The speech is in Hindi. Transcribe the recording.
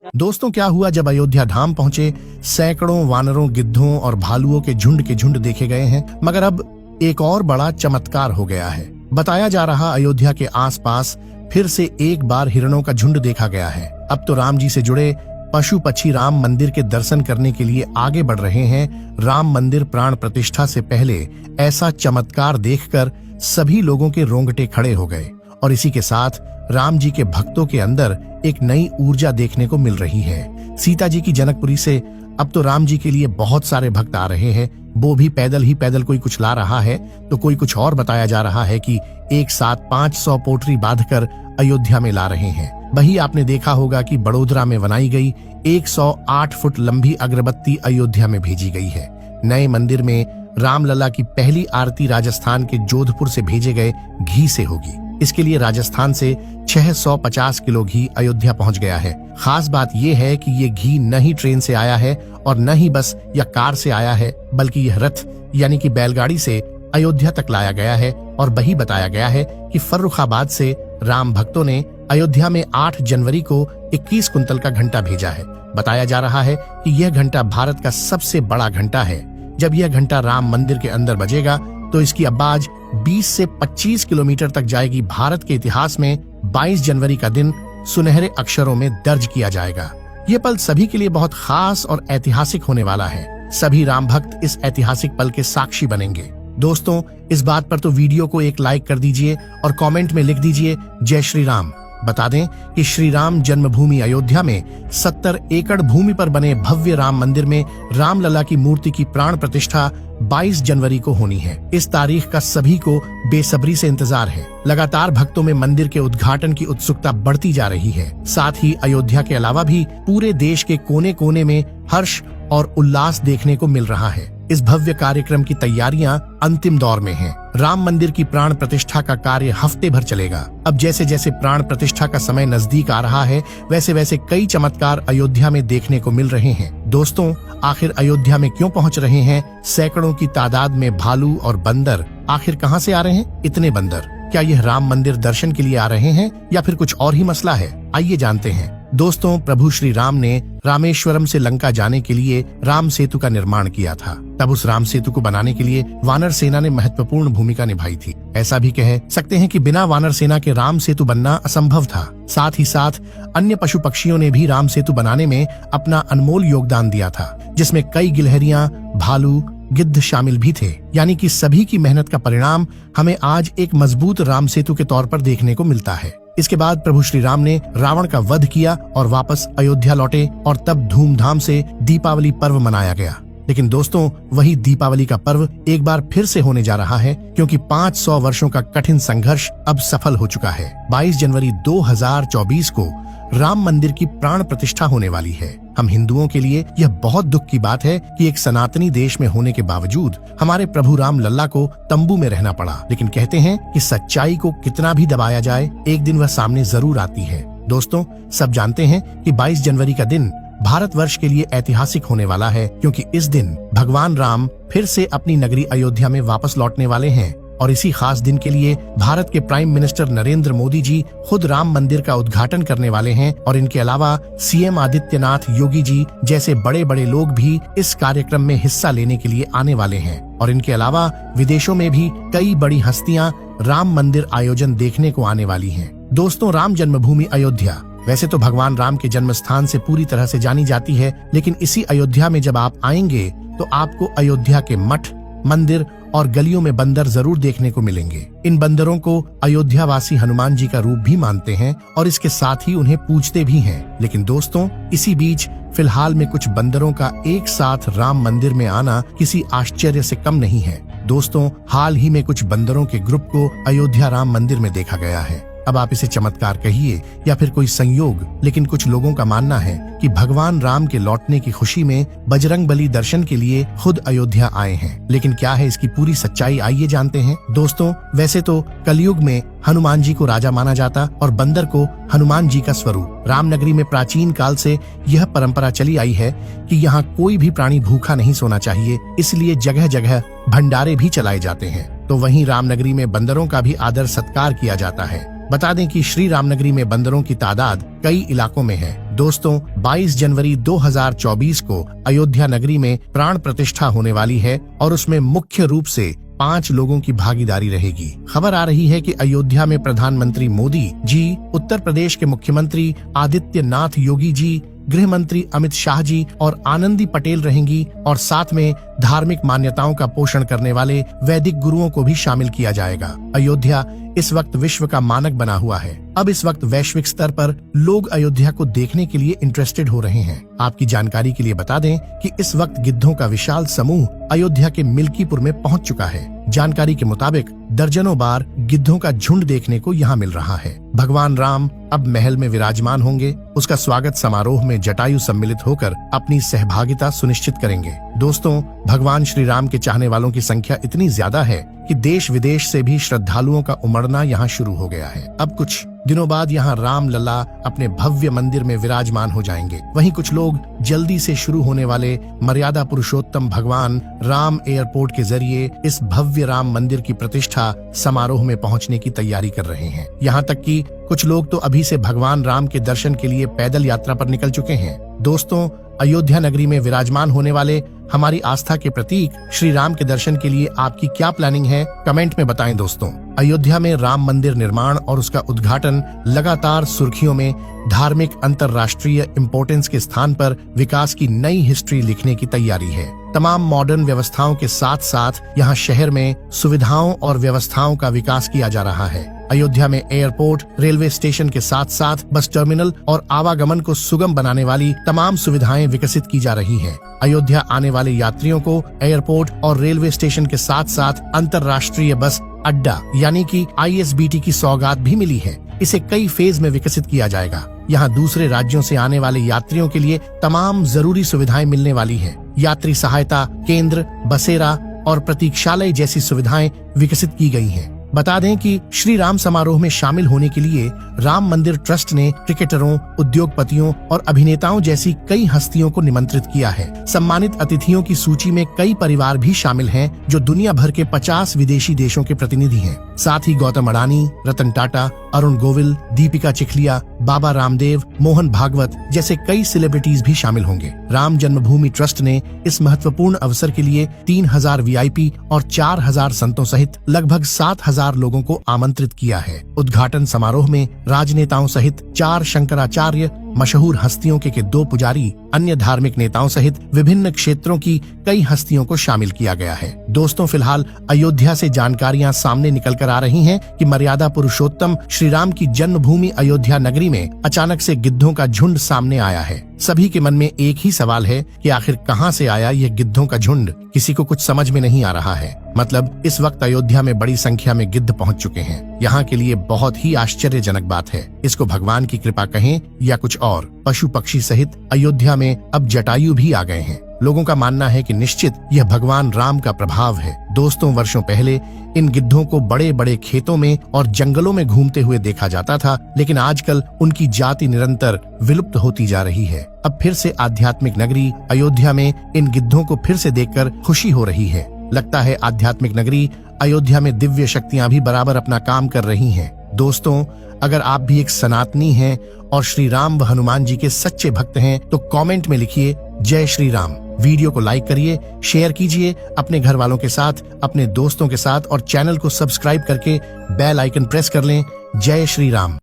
दोस्तों, क्या हुआ जब अयोध्या धाम पहुंचे? सैकड़ों वानरों, गिद्धों और भालुओं के झुंड देखे गए हैं, मगर अब एक और बड़ा चमत्कार हो गया है। बताया जा रहा अयोध्या के आसपास फिर से एक बार हिरणों का झुंड देखा गया है। अब तो राम जी से जुड़े पशु पक्षी राम मंदिर के दर्शन करने के लिए आगे बढ़ रहे हैं। राम मंदिर प्राण प्रतिष्ठा से पहले ऐसा चमत्कार देखकर सभी लोगों के रोंगटे खड़े हो गए और इसी के साथ राम जी के भक्तों के अंदर एक नई ऊर्जा देखने को मिल रही है। सीता जी की जनकपुरी से अब तो राम जी के लिए बहुत सारे भक्त आ रहे हैं। वो भी पैदल, कोई कुछ ला रहा है तो कोई कुछ और। बताया जा रहा है कि एक साथ 500 पोटरी बांधकर अयोध्या में ला रहे हैं। वही आपने देखा होगा कि बड़ोदरा में बनाई गई 108 फुट लंबी अगरबत्ती अयोध्या में भेजी गई है। नए मंदिर में रामलला की पहली आरती राजस्थान के जोधपुर से भेजे गए घी से होगी। इसके लिए राजस्थान से 650 किलो घी अयोध्या पहुंच गया है। खास बात यह है कि ये घी न ही ट्रेन से आया है और न ही बस या कार से आया है, बल्कि यह रथ यानी कि बैलगाड़ी से अयोध्या तक लाया गया है। और वही बताया गया है कि फर्रुखाबाद से राम भक्तों ने अयोध्या में 8 जनवरी को 21 कुंतल का घंटा भेजा है। बताया जा रहा है कि यह घंटा भारत का सबसे बड़ा घंटा है। जब यह घंटा राम मंदिर के अंदर बजेगा तो इसकी आवाज 20 से 25 किलोमीटर तक जाएगी। भारत के इतिहास में 22 जनवरी का दिन सुनहरे अक्षरों में दर्ज किया जाएगा। ये पल सभी के लिए बहुत खास और ऐतिहासिक होने वाला है। सभी राम भक्त इस ऐतिहासिक पल के साक्षी बनेंगे। दोस्तों, इस बात पर तो वीडियो को एक लाइक कर दीजिए और कमेंट में लिख दीजिए जय श्री राम। बता दें कि श्री राम जन्मभूमि अयोध्या में 70 एकड़ भूमि पर बने भव्य राम मंदिर में रामलला की मूर्ति की प्राण प्रतिष्ठा 22 जनवरी को होनी है। इस तारीख का सभी को बेसब्री से इंतजार है। लगातार भक्तों में मंदिर के उद्घाटन की उत्सुकता बढ़ती जा रही है। साथ ही अयोध्या के अलावा भी पूरे देश के कोने कोने में हर्ष और उल्लास देखने को मिल रहा है। इस भव्य कार्यक्रम की तैयारियां अंतिम दौर में हैं। राम मंदिर की प्राण प्रतिष्ठा का कार्य हफ्ते भर चलेगा। अब जैसे जैसे प्राण प्रतिष्ठा का समय नजदीक आ रहा है, वैसे वैसे कई चमत्कार अयोध्या में देखने को मिल रहे हैं। दोस्तों, आखिर अयोध्या में क्यों पहुंच रहे हैं सैकड़ों की तादाद में भालू और बंदर? आखिर कहां से आ रहे हैं इतने बंदर? क्या यह राम मंदिर दर्शन के लिए आ रहे हैं या फिर कुछ और ही मसला है? आइए जानते हैं। दोस्तों, प्रभु श्री राम ने रामेश्वरम से लंका जाने के लिए राम सेतु का निर्माण किया था। तब उस राम सेतु को बनाने के लिए वानर सेना ने महत्वपूर्ण भूमिका निभाई थी। ऐसा भी कह सकते हैं कि बिना वानर सेना के राम सेतु बनना असंभव था। साथ ही साथ अन्य पशु पक्षियों ने भी राम सेतु बनाने में अपना अनमोल योगदान दिया था, जिसमें कई गिलहरियां, भालू, गिद्ध शामिल भी थे। यानी कि सभी की मेहनत का परिणाम हमें आज एक मजबूत राम सेतु के तौर पर देखने को मिलता है। इसके बाद प्रभु श्री राम ने रावण का वध किया और वापस अयोध्या लौटे और तब धूमधाम से दीपावली पर्व मनाया गया। लेकिन दोस्तों, वही दीपावली का पर्व एक बार फिर से होने जा रहा है, क्योंकि 500 वर्षों का कठिन संघर्ष अब सफल हो चुका है। 22 जनवरी 2024 को राम मंदिर की प्राण प्रतिष्ठा होने वाली है। हम हिंदुओं के लिए यह बहुत दुख की बात है कि एक सनातनी देश में होने के बावजूद हमारे प्रभु राम लल्ला को तंबू में रहना पड़ा। लेकिन कहते हैं कि सच्चाई को कितना भी दबाया जाए, एक दिन वह सामने जरूर आती है। दोस्तों, सब जानते हैं कि 22 जनवरी का दिन भारतवर्ष के लिए ऐतिहासिक होने वाला है, क्योंकि इस दिन भगवान राम फिर से अपनी नगरी अयोध्या में वापस लौटने वाले हैं। और इसी खास दिन के लिए भारत के प्राइम मिनिस्टर नरेंद्र मोदी जी खुद राम मंदिर का उद्घाटन करने वाले हैं। और इनके अलावा सीएम आदित्यनाथ योगी जी जैसे बड़े बड़े लोग भी इस कार्यक्रम में हिस्सा लेने के लिए आने वाले हैं। और इनके अलावा विदेशों में भी कई बड़ी हस्तियां राम मंदिर आयोजन देखने को आने वाली हैं। दोस्तों, राम जन्मभूमि अयोध्या वैसे तो भगवान राम के जन्म स्थान से पूरी तरह से जानी जाती है, लेकिन इसी अयोध्या में जब आप आएंगे तो आपको अयोध्या के मठ, मंदिर और गलियों में बंदर जरूर देखने को मिलेंगे। इन बंदरों को अयोध्या वासी हनुमान जी का रूप भी मानते हैं और इसके साथ ही उन्हें पूजते भी हैं। लेकिन दोस्तों, इसी बीच फिलहाल में कुछ बंदरों का एक साथ राम मंदिर में आना किसी आश्चर्य से कम नहीं है। दोस्तों, हाल ही में कुछ बंदरों के ग्रुप को अयोध्या राम मंदिर में देखा गया है। अब आप इसे चमत्कार कहिए या फिर कोई संयोग, लेकिन कुछ लोगों का मानना है कि भगवान राम के लौटने की खुशी में बजरंगबली दर्शन के लिए खुद अयोध्या आए हैं। लेकिन क्या है इसकी पूरी सच्चाई, आइए जानते हैं। दोस्तों, वैसे तो कलयुग में हनुमान जी को राजा माना जाता और बंदर को हनुमान जी का स्वरूप। रामनगरी में प्राचीन काल से यह परंपरा चली आई है कि यहाँ कोई भी प्राणी भूखा नहीं सोना चाहिए, इसलिए जगह जगह भंडारे भी चलाए जाते हैं। तो वहीं रामनगरी में बंदरों का भी आदर सत्कार किया जाता है। बता दें कि श्री रामनगरी में बंदरों की तादाद कई इलाकों में है। दोस्तों 22 जनवरी 2024 को अयोध्या नगरी में प्राण प्रतिष्ठा होने वाली है और उसमें मुख्य रूप से 5 लोगों की भागीदारी रहेगी। खबर आ रही है कि अयोध्या में प्रधानमंत्री मोदी जी, उत्तर प्रदेश के मुख्यमंत्री आदित्यनाथ योगी जी, गृह मंत्री अमित शाह जी और आनंदी पटेल रहेंगी और साथ में धार्मिक मान्यताओं का पोषण करने वाले वैदिक गुरुओं को भी शामिल किया जाएगा। अयोध्या इस वक्त विश्व का मानक बना हुआ है। अब इस वक्त वैश्विक स्तर पर लोग अयोध्या को देखने के लिए इंटरेस्टेड हो रहे हैं। आपकी जानकारी के लिए बता दें कि इस वक्त गिद्धों का विशाल समूह अयोध्या के मिल्कीपुर में पहुंच चुका है। जानकारी के मुताबिक दर्जनों बार गिद्धों का झुंड देखने को यहाँ मिल रहा है। भगवान राम अब महल में विराजमान होंगे। उसका स्वागत समारोह में जटायु सम्मिलित होकर अपनी सहभागिता सुनिश्चित करेंगे। दोस्तों, भगवान श्री राम के चाहने वालों की संख्या इतनी ज्यादा है कि देश विदेश से भी श्रद्धालुओं का उमड़ना यहाँ शुरू हो गया है। अब कुछ दिनों बाद यहाँ राम लला अपने भव्य मंदिर में विराजमान हो जाएंगे। वहीं कुछ लोग जल्दी से शुरू होने वाले मर्यादा पुरुषोत्तम भगवान राम एयरपोर्ट के जरिए इस भव्य राम मंदिर की प्रतिष्ठा समारोह में पहुंचने की तैयारी कर रहे हैं। यहाँ तक कि कुछ लोग तो अभी से भगवान राम के दर्शन के लिए पैदल यात्रा पर निकल चुके हैं। दोस्तों, अयोध्या नगरी में विराजमान होने वाले हमारी आस्था के प्रतीक श्री राम के दर्शन के लिए आपकी क्या प्लानिंग है, कमेंट में बताएं। दोस्तों, अयोध्या में राम मंदिर निर्माण और उसका उद्घाटन लगातार सुर्खियों में धार्मिक अंतर्राष्ट्रीय इम्पोर्टेंस के स्थान पर विकास की नई हिस्ट्री लिखने की तैयारी है। तमाम मॉडर्न व्यवस्थाओं के साथ साथ यहाँ शहर में सुविधाओं और व्यवस्थाओं का विकास किया जा रहा है। अयोध्या में एयरपोर्ट, रेलवे स्टेशन के साथ साथ बस टर्मिनल और आवागमन को सुगम बनाने वाली तमाम सुविधाएं विकसित की जा रही हैं। अयोध्या आने वाले यात्रियों को एयरपोर्ट और रेलवे स्टेशन के साथ साथ अंतर्राष्ट्रीय बस अड्डा यानी कि ISBT की सौगात भी मिली है। इसे कई फेज में विकसित किया जाएगा। यहाँ दूसरे राज्यों से आने वाले यात्रियों के लिए तमाम जरूरी सुविधाएं मिलने वाली हैं। यात्री सहायता केंद्र, बसेरा और प्रतीक्षालय जैसी सुविधाएं विकसित की गई हैं। बता दें कि श्री राम समारोह में शामिल होने के लिए राम मंदिर ट्रस्ट ने क्रिकेटरों, उद्योगपतियों और अभिनेताओं जैसी कई हस्तियों को निमंत्रित किया है। सम्मानित अतिथियों की सूची में कई परिवार भी शामिल हैं जो दुनिया भर के 50 विदेशी देशों के प्रतिनिधि हैं। साथ ही गौतम अडानी, रतन टाटा, अरुण गोविल, दीपिका चिखलिया, बाबा रामदेव, मोहन भागवत जैसे कई सेलिब्रिटीज भी शामिल होंगे। राम जन्मभूमि ट्रस्ट ने इस महत्वपूर्ण अवसर के लिए 3000 VIP और 4000 संतों सहित लगभग 7000 लोगों को आमंत्रित किया है। उद्घाटन समारोह में राजनेताओं सहित 4 शंकराचार्य, मशहूर हस्तियों के 2 पुजारी, अन्य धार्मिक नेताओं सहित विभिन्न क्षेत्रों की कई हस्तियों को शामिल किया गया है। दोस्तों, फिलहाल अयोध्या से जानकारियां सामने निकल कर आ रही हैं कि मर्यादा पुरुषोत्तम श्री राम की जन्मभूमि अयोध्या नगरी में अचानक से गिद्धों का झुंड सामने आया है। सभी के मन में एक ही सवाल है कि आखिर कहां से आया यह गिद्धों का झुंड। किसी को कुछ समझ में नहीं आ रहा है। मतलब इस वक्त अयोध्या में बड़ी संख्या में गिद्ध पहुंच चुके हैं। यहाँ के लिए बहुत ही आश्चर्यजनक बात है। इसको भगवान की कृपा कहें या कुछ और, पशु पक्षी सहित अयोध्या में अब जटायु भी आ गए हैं। लोगों का मानना है कि निश्चित यह भगवान राम का प्रभाव है। दोस्तों, वर्षों पहले इन गिद्धों को बड़े बड़े खेतों में और जंगलों में घूमते हुए देखा जाता था, लेकिन आजकल उनकी जाति निरंतर विलुप्त होती जा रही है। अब फिर से आध्यात्मिक नगरी अयोध्या में इन गिद्धों को फिर से देखकर खुशी हो रही है। लगता है आध्यात्मिक नगरी अयोध्या में दिव्य शक्तियां भी बराबर अपना काम कर रही हैं। दोस्तों, अगर आप भी एक सनातनी हैं और श्री राम व हनुमान जी के सच्चे भक्त हैं तो कमेंट में लिखिए जय श्री राम। वीडियो को लाइक करिए, शेयर कीजिए अपने घर वालों के साथ, अपने दोस्तों के साथ और चैनल को सब्सक्राइब करके बेल आइकन प्रेस कर लें। जय श्री राम।